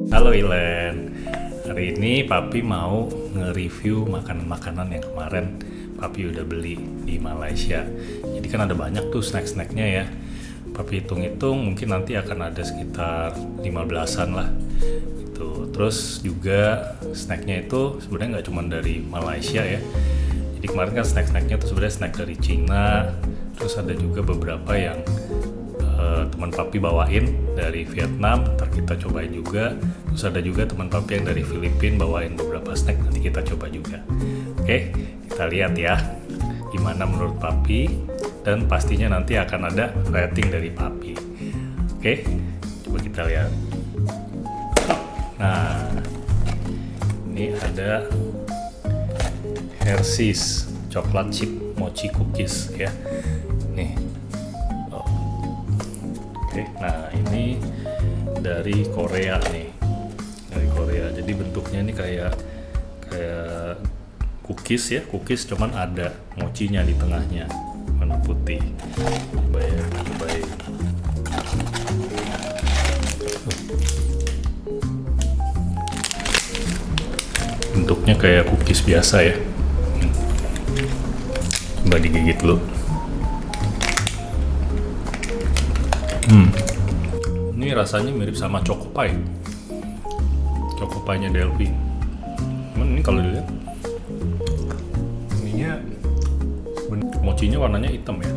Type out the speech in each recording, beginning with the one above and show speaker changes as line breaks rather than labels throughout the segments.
Halo Ilen, hari ini Papi mau nge-review makanan-makanan yang kemarin Papi udah beli di Malaysia. Jadi kan ada banyak tuh snack-snacknya ya. Papi hitung-hitung mungkin nanti akan ada sekitar 15-an lah. Gitu. Terus juga snacknya itu sebenarnya nggak cuma dari Malaysia ya. Jadi kemarin kan snack-snacknya tuh sebenarnya snack dari Cina. Terus ada juga beberapa yang teman Papi bawain dari Vietnam, ntar kita cobain juga. Terus ada juga teman Papi yang dari Filipina bawain beberapa snack, nanti kita coba juga. Oke, kita lihat ya gimana menurut Papi, dan pastinya nanti akan ada rating dari Papi. Oke, coba kita lihat. Nah, ini ada Hershey's coklat chip mochi cookies ya. Nih. Nah ini dari Korea nih, dari Korea. Jadi bentuknya ini kayak cookies ya, cookies cuman ada mochinya di tengahnya, warna putih. Cobain. Bentuknya kayak cookies biasa ya. Coba digigit dulu. Ini rasanya mirip sama Choco Pie nya Delphi. Cuman ini kalau dilihat, ininya mochinya warnanya hitam ya.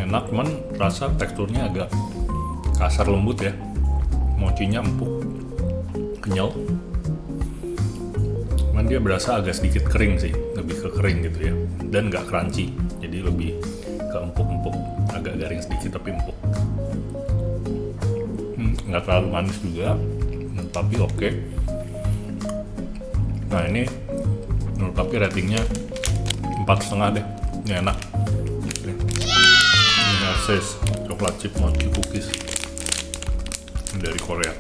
Enak, cuman rasa teksturnya agak kasar lembut ya. Mochinya empuk, kenyal. Cuman dia berasa agak sedikit kering sih, lebih ke kering gitu ya. Dan nggak crunchy, jadi lebih ke empuk-empuk, agak garing sedikit tapi empuk. Nggak terlalu manis juga, tapi oke. Nah ini menurut Papi ratingnya 4,5 deh. Ini enak. Ini Hershey's coklat chip mochi cookies dari Korea.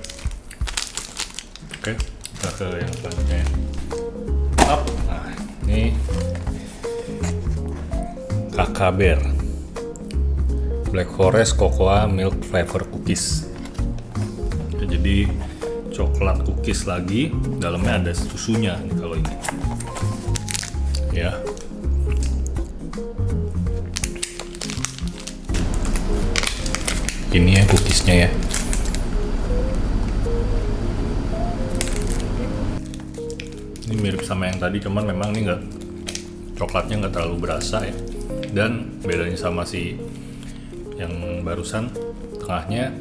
Oke, kita ke yang selanjutnya. Nah ini Kakak Bear Black Forest Cocoa Milk Flavor Cookies. Jadi coklat cookies lagi, dalamnya ada susunya nih kalau ini ya. Ini ya cookiesnya ya. Ini mirip sama yang tadi, cuman memang ini coklatnya nggak terlalu berasa ya. Dan bedanya sama si yang barusan, tengahnya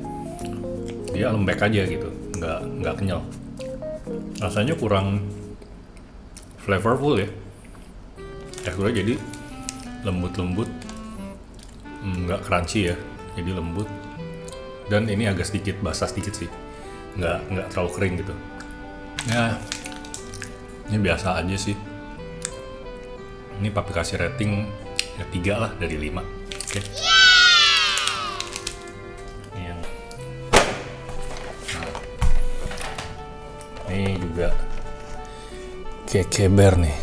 dia lembek aja gitu, nggak kenyal. Rasanya kurang flavorful ya. Teksturnya jadi lembut-lembut, nggak crunchy ya, jadi lembut. Dan ini agak sedikit basah sedikit sih, nggak terlalu kering gitu. Ya, ini biasa aja sih. Ini Papi kasih rating ya 3 lah dari 5. Oke. Ini juga Kakak Bear nih,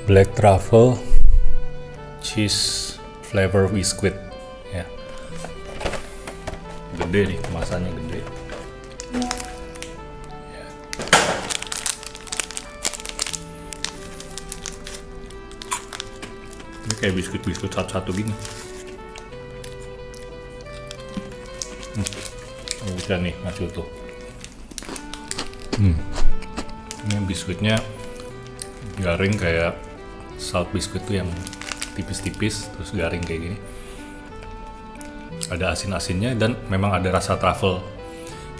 Black Truffle Cheese Flavor Biscuit ya. Gede nih, kemasannya gede ya. Ini kayak biskuit satu-satu gini. Bisa nih masuk tuh. Ini biskuitnya garing kayak salt biskuit tuh yang tipis-tipis, terus garing kayak gini. Ada asin-asinnya dan memang ada rasa truffle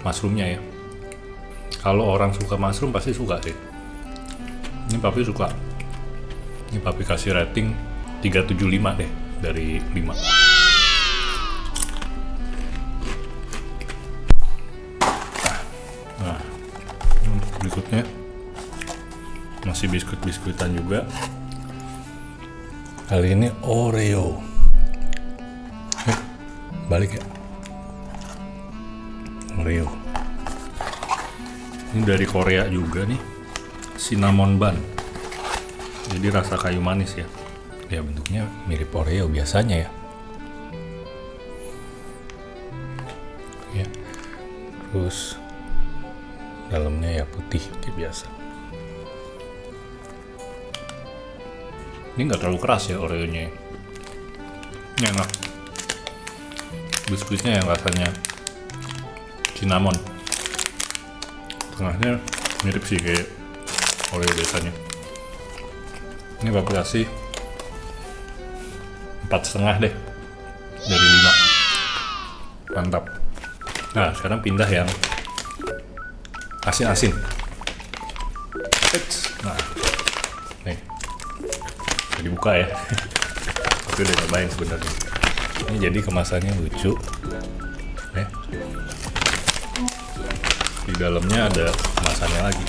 mushroomnya ya. Kalau orang suka mushroom pasti suka sih. Ini Papi suka. Ini Papi kasih rating 3,75 deh dari 5. Berikutnya masih biskuit-biskuitan juga. Kali ini Oreo. Balik ya. Oreo. Ini dari Korea juga nih. Cinnamon bun. Jadi rasa kayu manis ya. Ya bentuknya mirip Oreo biasanya ya. Terus dalamnya ya putih kayak biasa. Ini nggak terlalu keras ya Oreo-nya. Ini enak. Biskuitnya yang rasanya cinnamon. Tengahnya mirip sih kayak Oreo biasanya. Ini papi kasih 4,5 deh dari 5. Mantap. Nah sekarang pindah yang asin-asin. Nah nih udah dibuka ya. Aku udah nyobain sebenarnya. Ini jadi kemasannya lucu. Di dalamnya ada kemasannya lagi.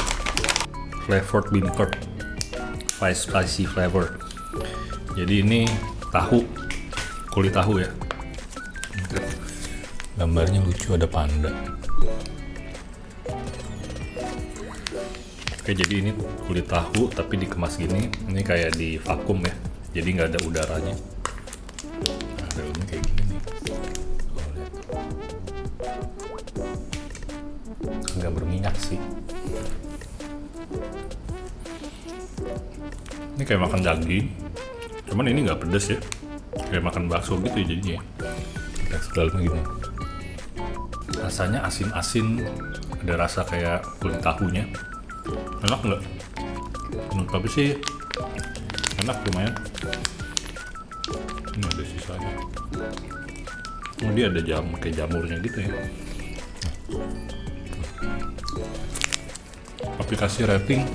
Flavored bean curd, spicy flavor. Jadi ini tahu, kulit tahu ya. Gambarnya lucu, ada panda. Oke, jadi ini kulit tahu tapi dikemas gini. Ini kayak di vakum ya. Jadi nggak ada udaranya. Nah, dalamnya kayak gini nih. Oh, lihat. Agak berminyak sih. Ini kayak makan daging. Cuman ini nggak pedes ya. Kayak makan bakso gitu ya jadinya. Tekstur dalamnya gini. Rasanya asin-asin, ada rasa kayak kulit tahunya. Enak nggak? Menurut papi sih enak, lumayan. Ini ada sisanya. Oh dia ada kayak jamurnya gitu ya. Papi kasih rating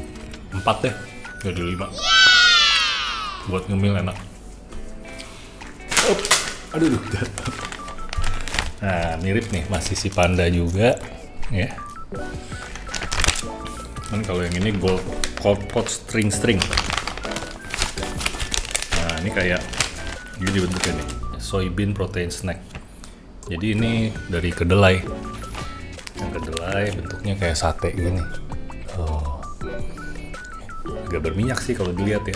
4 deh dari 5. Buat ngemil enak. Aduh. Nah mirip nih, masih si panda juga ya. Kan kalau yang ini cold pot string. Nah ini kayak gini bentuknya nih, soybean protein snack. Jadi ini dari kedelai. Yang kedelai bentuknya kayak sate gini. Oh, agak berminyak sih kalau dilihat ya.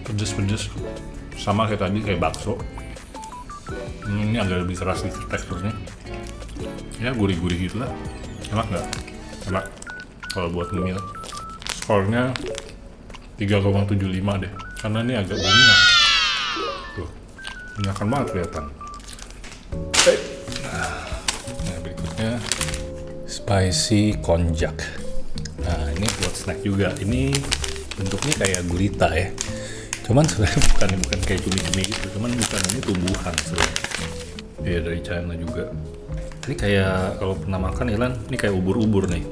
Pedes, sama kayak tadi, kayak bakso. Ini agak lebih keras teksturnya. Ya gurih-gurih gitu lah. Enak nggak? Enak kalau buat ngemil. Skornya 3,75 deh. Karena ini agak berminyak. Tuh, minyakan banget kelihatan. Nah berikutnya spicy konjac. Nah ini buat snack juga. Ini bentuknya kayak gurita ya. Cuman sebenarnya bukan kayak cumi-cumi gitu. Cuman ini tumbuhan sebenarnya. Iya dari China juga. Ini kayak kalau pernah makan Ilan, ini kayak ubur-ubur nih.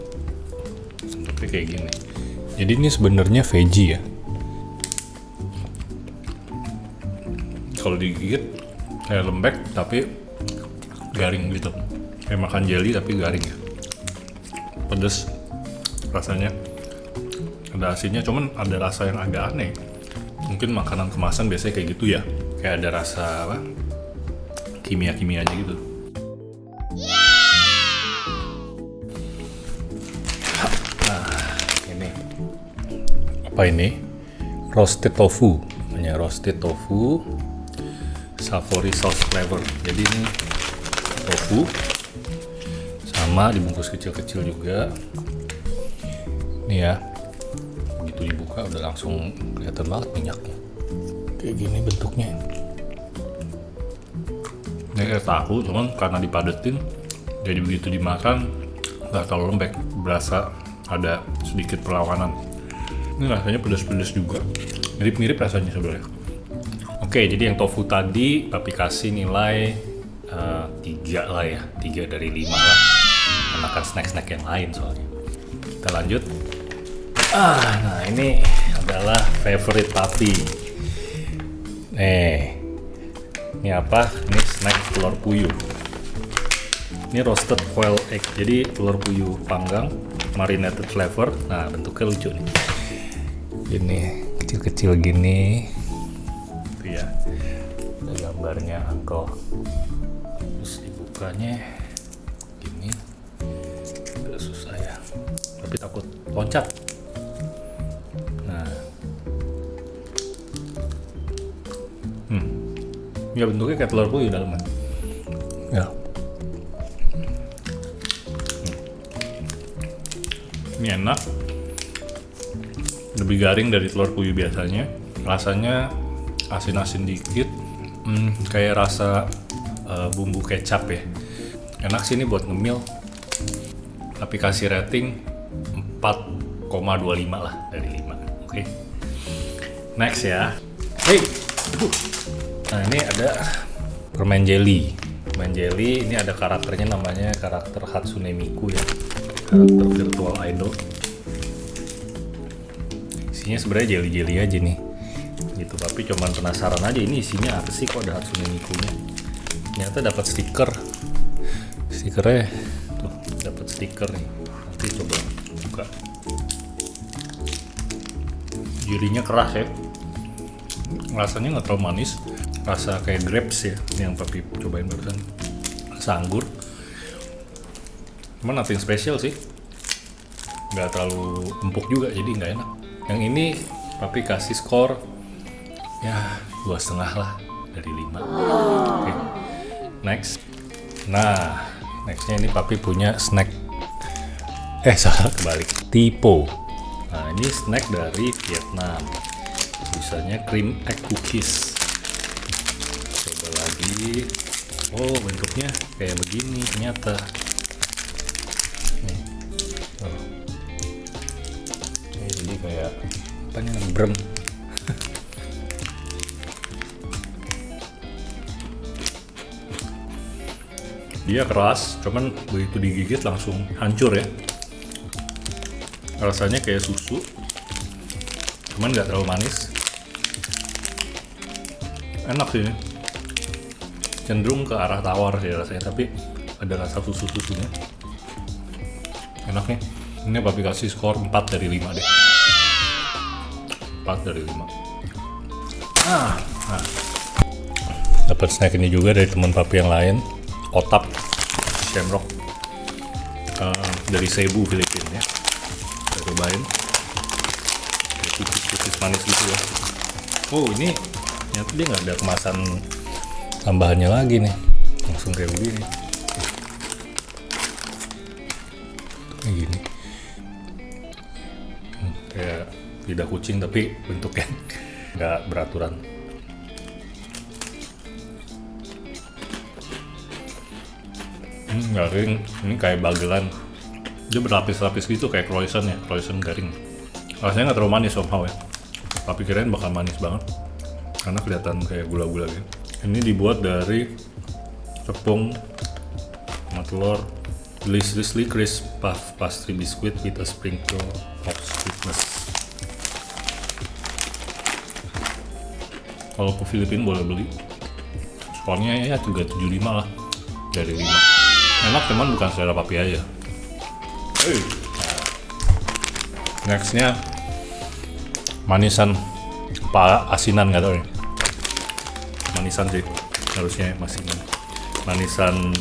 Bentuknya kayak gini. Jadi ini sebenarnya veggie ya. Kalau digigit kayak lembek tapi garing gitu. Kayak makan jelly tapi garing ya. Pedes rasanya. Ada asinnya, cuman ada rasa yang agak aneh. Mungkin makanan kemasan biasanya kayak gitu ya. Kayak ada rasa apa? Kimia-kimianya gitu. Apa ini? Roasted tofu. Namanya roasted tofu savory sauce flavor. Jadi ini tofu sama dibungkus kecil-kecil juga. Nih ya. Begitu dibuka udah langsung kelihatan banget minyaknya. Kayak gini bentuknya. Ini kayak tahu, cuman karena dipadetin jadi begitu dimakan nggak terlalu lembek. Berasa ada sedikit perlawanan. Ini rasanya pedas-pedas juga. Mirip-mirip rasanya sebenarnya. Oke, jadi yang tofu tadi papi kasih nilai 3 lah ya. 3 dari 5 lah. Makan snack-snack yang lain soalnya. Kita lanjut. Nah ini adalah favorite papi. Ini apa? Ini snack telur puyuh. Ini roasted quail egg. Jadi telur puyuh panggang, marinated flavor. Nah bentuknya lucu nih. Ini kecil-kecil gini. Itu ya. Ada gambarnya uncle. Terus dibukanya gini. Agak susah ya. Tapi takut loncat. Nah. Ya bentuknya kayak telur puyuh dalamnya. Ya. Ini enak. Lebih garing dari telur puyuh biasanya. Rasanya asin-asin dikit. Kayak rasa bumbu kecap ya. Enak sih ini buat ngemil. Tapi kasih rating 4,25 lah dari 5. Oke. Next ya. Hey. Nah ini ada permen jelly. Permen jelly ini ada karakternya, namanya karakter Hatsune Miku ya. Karakter virtual idol. Isinya sebenarnya jelly-jelly aja nih. Gitu, tapi cuman penasaran aja ini isinya apa sih kok ada Hatsune Miku-nya. Ternyata dapat stiker. Stikernya tuh, dapat stiker nih. Nanti coba buka. Jelinya keras ya. Rasanya nggak terlalu manis. Rasa kayak grapes ya, ini yang papi cobain barusan. Rasa anggur. Cuman nothing special sih. Nggak terlalu empuk juga, jadi nggak enak. Yang ini papi kasih skor ya 2,5 lah dari 5. Oke. Next. Nah, nextnya ini papi punya snack. Salah kebalik. Tipo. Nah, ini snack dari Vietnam. Tulisannya cream egg cookies. Coba lagi. Oh, bentuknya kayak begini ternyata. Nih. Oh. Ini jadi kayak apa nih, brem. Dia keras, cuman begitu digigit langsung hancur ya. Rasanya kayak susu, cuman nggak terlalu manis. Enak sih ini. Cenderung ke arah tawar sih rasanya, tapi ada rasa susu-susunya. Enak nih. Ini papi kasih skor 4 dari 5 deh. 4 dari 5. Nah. Dapat snack ini juga dari teman papi yang lain. Otap Shamrock dari Cebu, Filipina ya. Kita cobain. Tipis-tipis manis gitu ya. Oh, ini ternyata dia nggak ada kemasan tambahannya lagi nih, langsung kayak begini. Kayak gini. Kayak lidah kucing tapi bentuknya nggak beraturan. Garing, ini kayak bagelan. Dia berlapis-lapis gitu kayak croissant ya, croissant garing. Rasanya nggak terlalu manis somehow ya. Tapi kirain bakal manis banget karena kelihatan kayak gula-gula gitu. Ini dibuat dari tepung sama telur. Deliciously crisp puff pastry biscuit with a sprinkle of sweetness. Kalau ke Filipina boleh beli. Skornya ya juga 7,5 lah dari 5. Enak, cuman bukan selera papi aja. Nextnya manisan apa asinan nggak tahu nih. Manisan sih harusnya masih manisan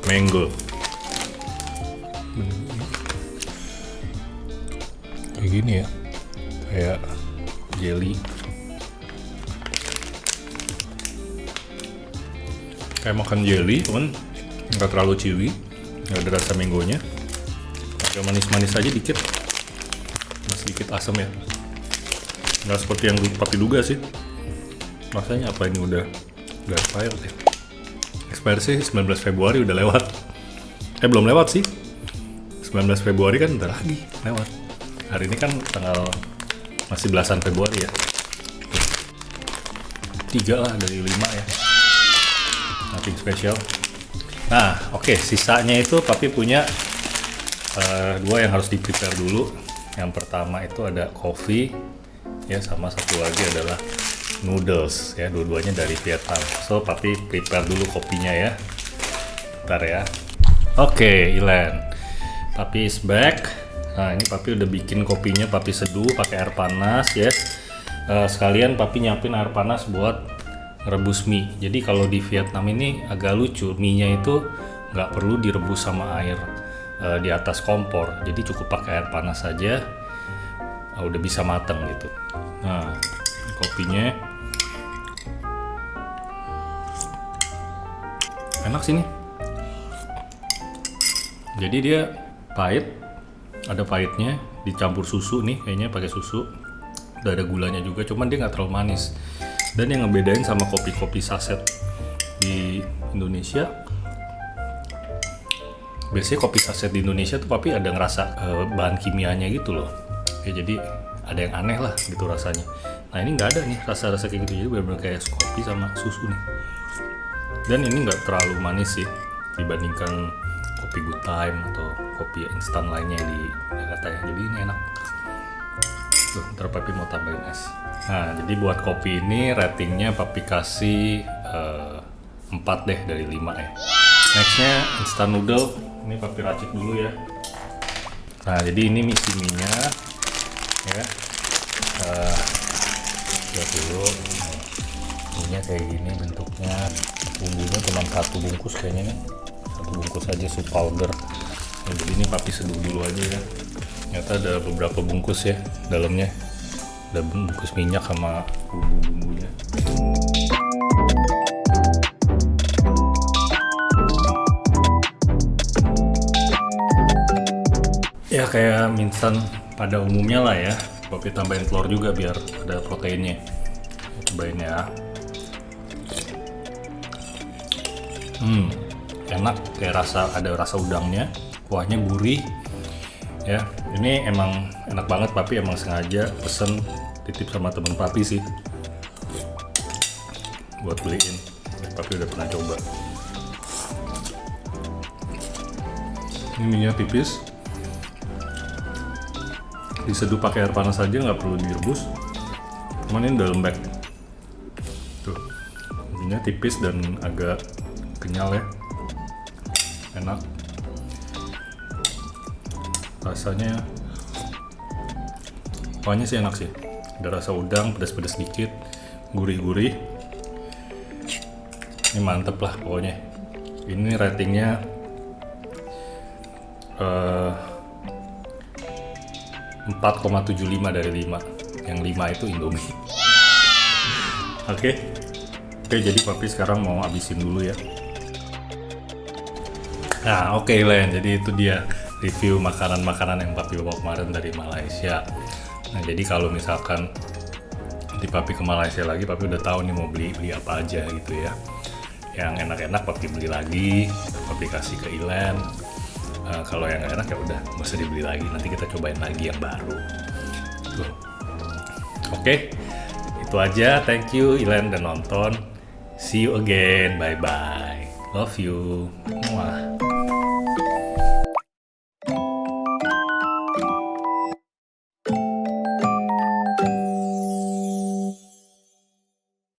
mango. Kayak gini ya, kayak jelly. Kayak makan jelly, cuman nggak terlalu chewy, nggak ada rasa mangonya, agak manis-manis aja dikit, sedikit asam ya, nggak seperti yang papi duga sih. Rasanya apa ini udah expired ya? Expired sih 19 Februari udah lewat. Belum lewat sih, 19 Februari kan bentar lagi lewat. Hari ini kan tanggal masih belasan Februari ya. 3 lah dari 5 ya, nothing special. Nah, oke, sisanya itu papi punya 2 yang harus di-prepare dulu. Yang pertama itu ada coffee, ya, sama satu lagi adalah noodles, ya, dua-duanya dari Vietnam. So, papi prepare dulu kopinya ya. Bentar ya. Oke, Ilan. Papi is back. Nah, ini papi udah bikin kopinya, papi seduh pakai air panas ya. Sekalian papi nyiapin air panas buat rebus mie. Jadi kalau di Vietnam ini agak lucu, mie-nya itu nggak perlu direbus sama air di atas kompor. Jadi cukup pakai air panas saja, udah bisa mateng gitu. Nah, kopinya Enak sih nih. Jadi dia pahit, ada pahitnya, dicampur susu nih, kayaknya pakai susu. Udah ada gulanya juga, cuman dia nggak terlalu manis. Dan yang ngebedain sama kopi-kopi saset di Indonesia, biasanya kopi saset di Indonesia tuh papi ada ngerasa bahan kimianya gitu loh. Ya, jadi ada yang aneh lah gitu rasanya. Nah ini nggak ada nih rasa-rasa kayak gitu, jadi benar-benar kayak kopi sama susu nih. Dan ini nggak terlalu manis sih dibandingkan kopi Good Time atau kopi instan lainnya di Jakarta ya. Jadi ini enak. Tuh, ntar papi mau tambahin es. Nah, jadi buat kopi ini ratingnya papi kasih 4 deh dari 5 ya. Nextnya instant noodle. Ini papi racik dulu ya. Nah, jadi ini isi mie-nya ya. Lihat dulu. Mie-nya kayak gini bentuknya. Bumbunya cuma 1 bungkus kayaknya nih. 1 bungkus aja soup powder. Nah, jadi ini papi seduh dulu aja ya. Ternyata ada beberapa bungkus ya dalamnya. Ada bungkus minyak sama bumbu-bumbunya. Ya kayak mie instan pada umumnya lah ya. Papi tambahin telur juga biar ada proteinnya. Cobain ya. Enak, kayak ada rasa udangnya, kuahnya gurih. Ya, ini emang enak banget. Papi emang sengaja pesen titip sama temen papi sih buat beliin. Papi udah pernah coba. Ini minyak tipis, diseduh pakai air panas aja, nggak perlu direbus. Cuman ini udah lembek. Tuh, minyak tipis dan agak kenyal ya. Enak. Rasanya, kuahnya sih enak sih. Ada rasa udang, pedas-pedas dikit, gurih-gurih. Ini mantep lah pokoknya. Ini ratingnya 4,75 dari 5. Yang 5 itu Indomie. Oke, jadi papi sekarang mau habisin dulu ya. Nah oke Len, jadi itu dia review makanan-makanan yang papi bawa kemarin dari Malaysia. Nah jadi kalau misalkan nanti papi ke Malaysia lagi, papi udah tahu nih mau beli apa aja gitu ya. Yang enak-enak papi beli lagi, papi kasih ke Ilen. Kalau yang enak ya udah nggak usah dibeli lagi, nanti kita cobain lagi yang baru. Tuh. Oke, itu aja. Thank you Ilen dan nonton. See you again, bye bye. Love you. Muah.